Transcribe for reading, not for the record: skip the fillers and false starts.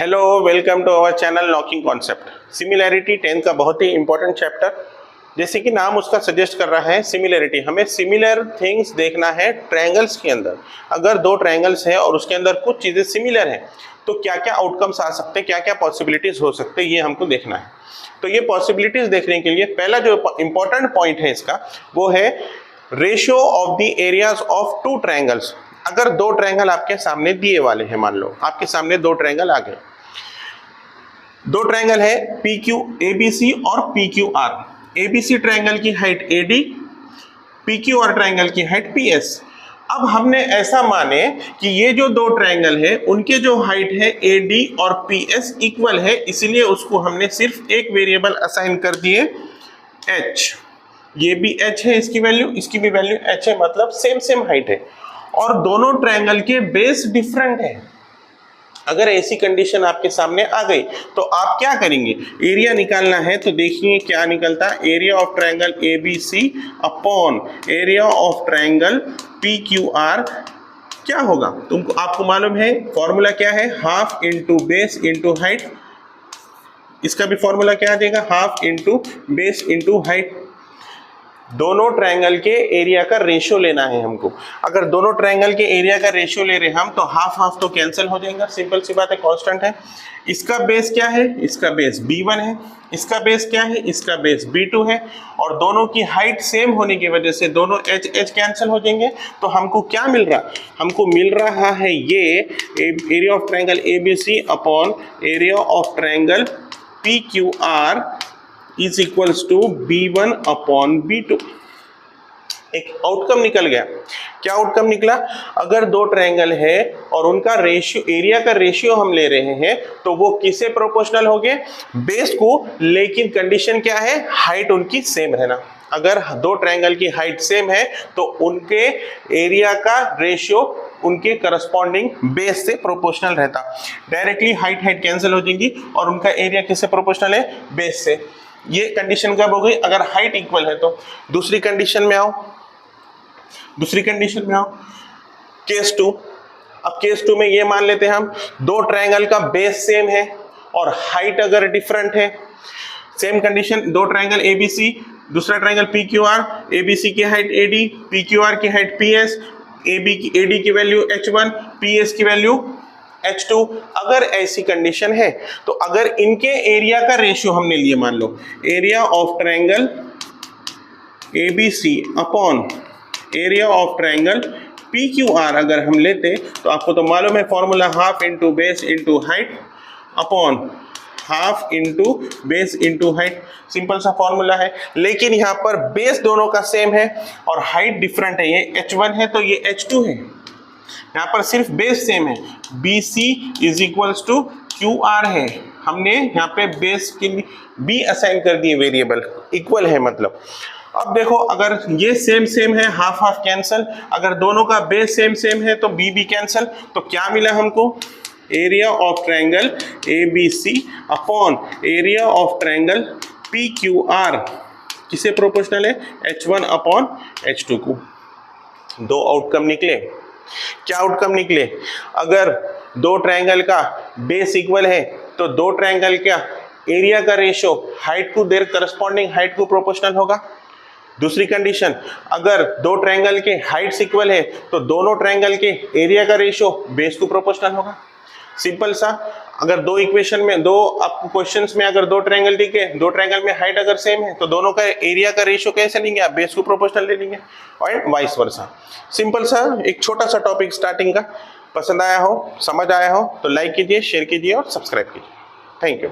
Hello, welcome to our channel locking concept. Similarity 10 का बहुत ही important chapter, जैसे कि नाम उसका सजेस्ट कर रहा है सिमिलैरिटी। हमें सिमिलर थिंग्स देखना है ट्रायंगल्स के अंदर। अगर दो ट्रायंगल्स है और उसके अंदर कुछ चीज़ें सिमिलर हैं तो क्या क्या आउटकम्स आ सकते हैं, क्या क्या पॉसिबिलिटीज़ हो सकते हैं, ये हमको देखना है। तो ये पॉसिबिलिटीज़ देखने के लिए पहला जो इंपॉर्टेंट पॉइंट है इसका, वो है ratio of the areas of two triangles. अगर दो ट्रायंगल आपके सामने दिए वाले हैं, मान लो आपके सामने दो ट्रायंगल आ गए। दो ट्रायंगल है P Q A B C और P Q R. A B C triangle की height A D, P Q R triangle की हाइट पी एस। अब हमने ऐसा माने कि ये जो दो ट्रायंगल है उनके जो हाइट है ए डी और पी एस इक्वल है, इसलिए उसको हमने सिर्फ एक वेरिएबल असाइन कर दिए एच। ये भी एच है, इसकी वैल्यू, इसकी भी वैल्यू एच है, मतलब सेम सेम हाइट है और दोनों ट्रायंगल के बेस डिफरेंट है। अगर ऐसी कंडीशन आपके सामने आ गई तो आप क्या करेंगे, एरिया निकालना है। तो देखिए क्या निकलता है, area of triangle A B C upon area of triangle P Q R क्या होगा, तुमको आपको मालूम है फॉर्मूला क्या है, half into base into height. इसका भी फॉर्मूला क्या आ जाएगा, half into base into height. दोनों ट्रायंगल के एरिया का रेशियो लेना है हमको। अगर दोनों ट्रायंगल के एरिया का रेशियो ले रहे हैं हम तो हाफ हाफ तो कैंसिल हो जाएगा, सिंपल सी बात है, कांस्टेंट है। इसका बेस क्या है, इसका बेस b1 है, इसका बेस क्या है, इसका बेस b2 है, और दोनों की हाइट सेम होने की वजह से दोनों h h कैंसिल हो जाएंगे। तो हमको क्या मिल रहा, हमको मिल रहा है ये area of triangle A B C upon area of triangle P Q R is equals to b1 upon b2। एक आउटकम निकल गया। क्या आउटकम निकला, अगर दो ट्रायंगल है और उनका रेशियो, एरिया का रेशियो हम ले रहे हैं तो वो किसे प्रोपोर्शनल होंगे, बेस को। लेकिन कंडीशन क्या है, हाइट उनकी सेम रहना। अगर दो ट्रायंगल की हाइट सेम है तो उनके एरिया का रेशियो उनके करस्पॉन्डिंग बेस से प्रोपोर्शनल रहता। डायरेक्टली हाइट हाइट कैंसिल हो जाएंगी और उनका एरिया किससे प्रोपोर्शनल है, बेस से। ये कंडीशन कब हो गई, अगर हाइट इक्वल है तो। दूसरी कंडीशन में आओ, दूसरी कंडीशन में आओ, केस 2। अब केस 2 में ये मान लेते हैं हम, दो ट्रायंगल का बेस सेम है और हाइट अगर डिफरेंट है। सेम कंडीशन, दो ट्रायंगल एबीसी, दूसरा triangle P Q R, ABC की height AD, P Q R की हाइट पी एस, एडी की वैल्यू h1, पी एस की वैल्यू h2। अगर ऐसी कंडीशन है तो अगर इनके एरिया का रेशियो हमने लिए, मान लो area of triangle ABC upon area of triangle PQR अगर हम लेते तो आपको तो मालूम है formula, half into base into height upon half into base into height. Simple सा फॉर्मूला है। लेकिन यहाँ पर बेस दोनों का सेम है और हाइट डिफरेंट है, ये h1 है तो ये h2 है। यहाँ पर सिर्फ बेस सेम है, BC is equals to QR है। हमने यहाँ पे बेस के लिए B असाइन कर दिए वेरिएबल, इक्वल है मतलब। अब देखो अगर ये सेम सेम है, हाफ हाफ कैंसल। अगर दोनों का बेस सेम सेम है तो B कैंसल। तो क्या मिला हमको, area of triangle ABC upon area of triangle PQR किसे प्रोपोर्शनल है, H1 अपॉन H2 को। दो आउटकम निकले। क्या आउटकम निकले, अगर दो ट्रायंगल का बेस इक्वल है तो दो ट्रायंगल का एरिया का ratio height to their corresponding height को प्रोपोर्शनल होगा। दूसरी कंडीशन, अगर दो ट्रायंगल के हाइट्स इक्वल है तो दोनों ट्रायंगल के एरिया का रेशियो बेस को प्रोपोर्शनल होगा। सिंपल सा। अगर दो इक्वेशन में, दो आपको क्वेश्चंस में अगर दो ट्रायंगल दिखे, दो ट्रायंगल में हाइट अगर सेम है तो दोनों का एरिया का रेशियो कैसे लेंगे आप, बेस को प्रोपोर्शनल ले लेंगे, और वाइस वर्सा। सिंपल सा एक छोटा सा टॉपिक स्टार्टिंग का। पसंद आया हो, समझ आया हो तो लाइक कीजिए, शेयर कीजिए और सब्सक्राइब कीजिए। Thank you.